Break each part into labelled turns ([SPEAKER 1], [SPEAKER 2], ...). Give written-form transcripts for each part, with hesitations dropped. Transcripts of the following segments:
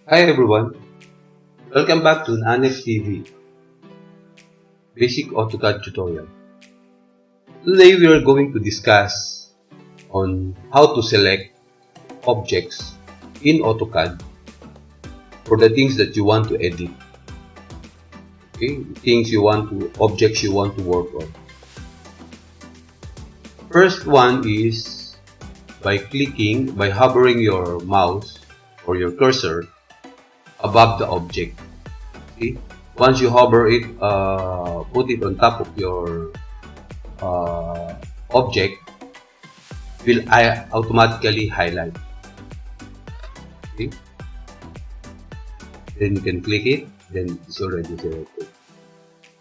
[SPEAKER 1] Hi everyone, welcome back to NAANEP TV Basic Autocad Tutorial. Today we are going to discuss on how to select objects in AutoCAD for the things that you want to edit. Okay, objects you want to work on. First one is by hovering your mouse or your cursor above the object. Okay? Once you hover it, put it on top of your object, will automatically highlight. Okay? Then you can click it, then it's already selected.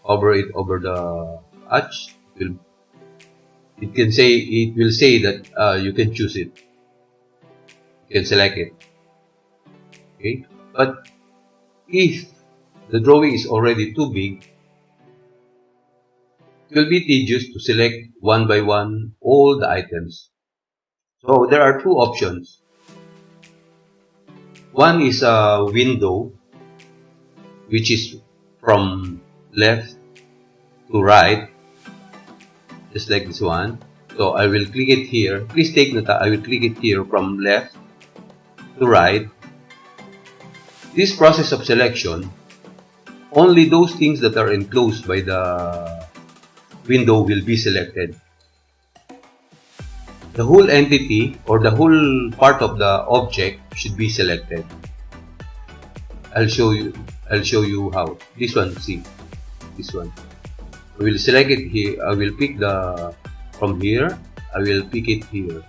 [SPEAKER 1] Hover it over the hatch, it will say that you can choose it. You can select it. Okay? But if the drawing is already too big, it will be tedious to select one by one all the items. So there are two options. One is a window, which is from left to right, just like this one. So I will click it here. Please take note that I will click it here from left to right. This process of selection, only those things that are enclosed by the window will be selected. The whole entity or the whole part of the object should be selected. I'll show you how. This one, see, this one. I will select it here. I will pick from here. I will pick it here.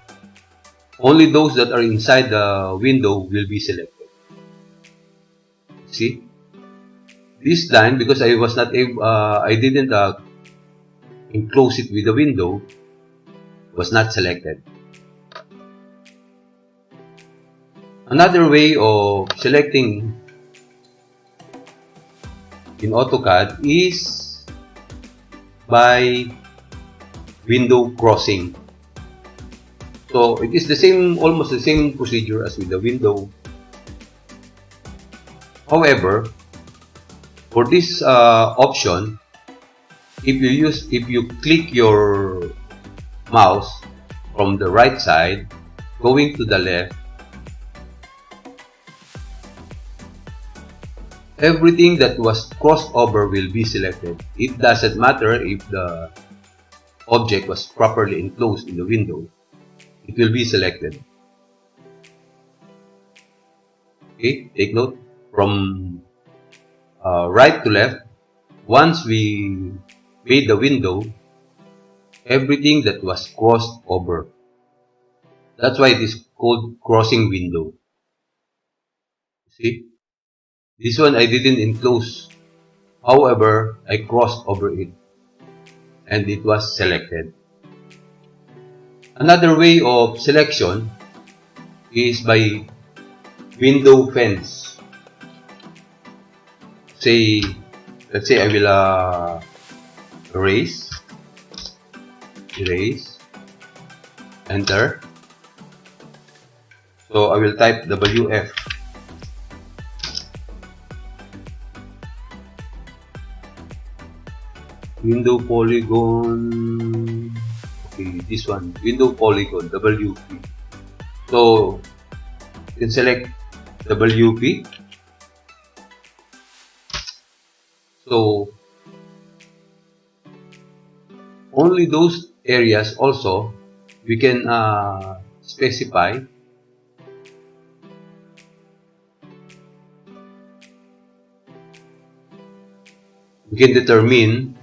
[SPEAKER 1] Only those that are inside the window will be selected. See, this line, because I was not able, I didn't enclose it with the window, was not selected. Another way of selecting in AutoCAD is by window crossing. So it is almost the same procedure as with the window. However, for this option, if you click your mouse from the right side going to the left, everything that was crossed over will be selected. It doesn't matter if the object was properly enclosed in the window, it will be selected. Okay, take note, from right to left, once we made the window, everything that was crossed over. That's why it is called crossing window. See? This one I didn't enclose. However, I crossed over it and it was selected. Another way of selection is by window fence. Let's say I will erase, enter. So I will type WF. Window polygon. Okay, this one, window polygon, WP. So you can select WP. So only those areas also we can specify. We can determine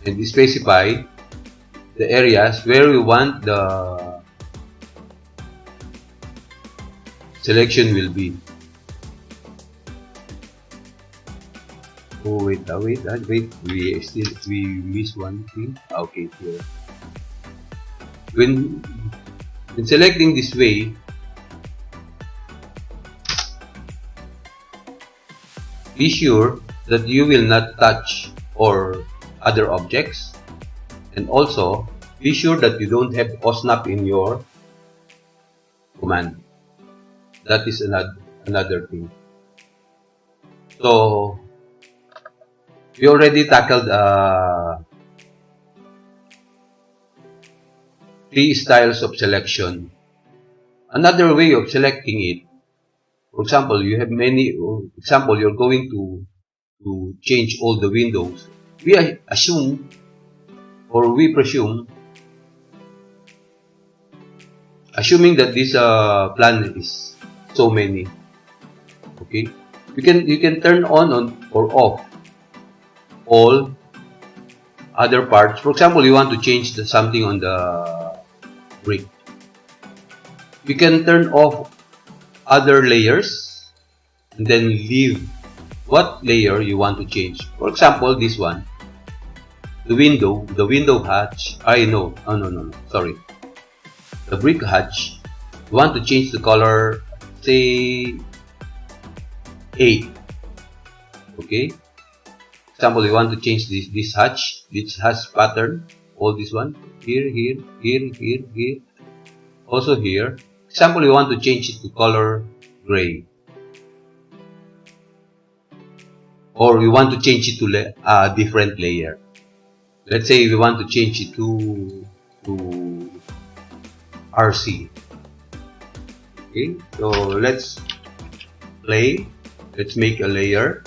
[SPEAKER 1] and specify the areas where we want the selection will be. Oh wait, we missed one thing. Okay, here. When selecting this way, be sure that you will not touch or other objects, and also be sure that you don't have OSNAP in your command. That is another thing. So we already tackled 3 styles of selection. Another way of selecting it, for example, you have many. Example, you're going to change all the windows. We assume, or we presume, assuming that this plan is so many. Okay, you can turn on or off all other parts. For example, you want to change something on the brick. You can turn off other layers and then leave what layer you want to change. For example, this one, the window hatch. No, sorry. The brick hatch, you want to change the color, say 8. Okay. Example, you want to change this hatch, this hatch pattern, all this one, here, also here. Example, you want to change it to color gray, or you want to change it to a different layer. Let's say we want to change it to RC. Okay, so let's play. Let's make a layer.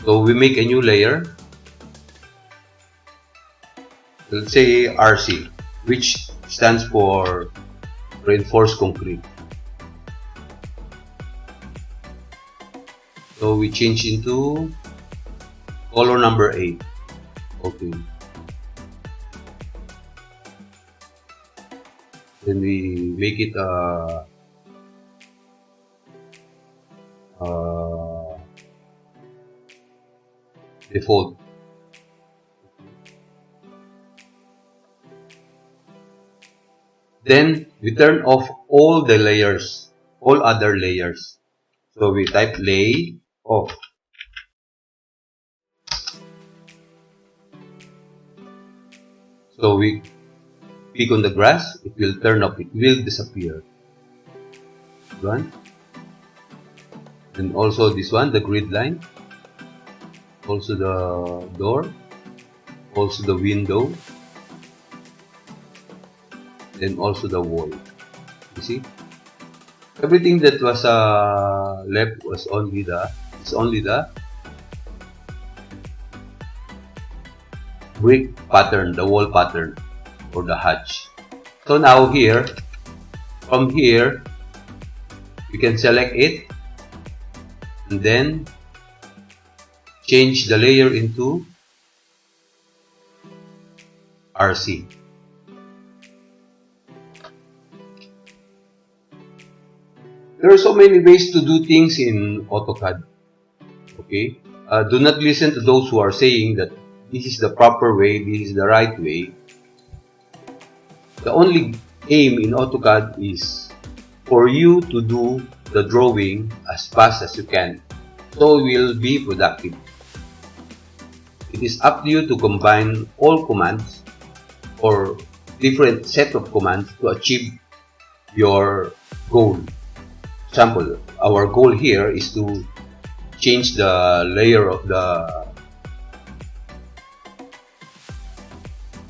[SPEAKER 1] So we make a new layer. Let's say RC, which stands for reinforced concrete. So we change into color number 8. Okay. Then we make it default. Then we turn off all the layers, all other layers. So we type lay off. So we click on the grass, it will turn off, it will disappear. One. And also this one, the grid line. Also the door. Also the window. And also the wall. You see? Everything that was left was only the brick pattern, the wall pattern, or the hatch. So now here, from here, you can select it and then change the layer into RC. There are so many ways to do things in AutoCAD. Okay, do not listen to those who are saying that this is the proper way, this is the right way. The only aim in AutoCAD is for you to do the drawing as fast as you can, so you will be productive. It is up to you to combine all commands or different set of commands to achieve your goal. Example, our goal here is to change the layer of the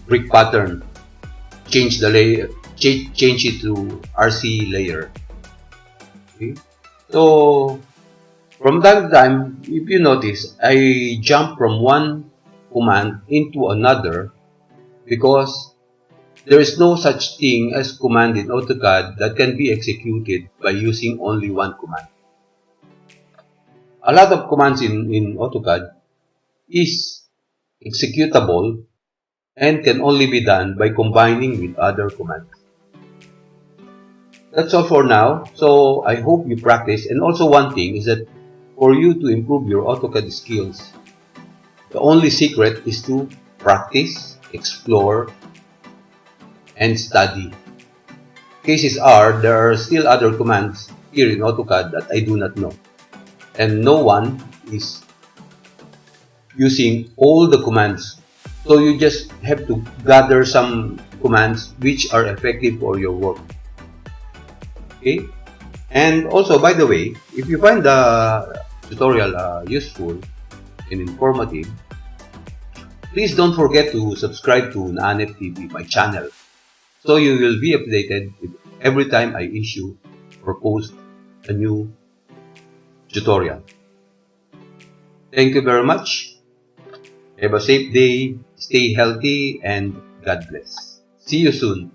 [SPEAKER 1] brick pattern, change the layer, change it to RC layer. Okay. So from time to time, if you notice, I jump from one command into another because there is no such thing as command in AutoCAD that can be executed by using only one command. A lot of commands in AutoCAD is executable and can only be done by combining with other commands. That's all for now. So I hope you practice. And also one thing is that for you to improve your AutoCAD skills, the only secret is to practice, explore, and study. Cases are, there are still other commands here in AutoCAD that I do not know. And no one is using all the commands. So you just have to gather some commands which are effective for your work. Okay? And also, by the way, if you find the tutorial useful and informative, please don't forget to subscribe to NAANEP TV, my channel, so you will be updated every time I issue or post a new tutorial. Thank you very much. Have a safe day, stay healthy, and God bless. See you soon.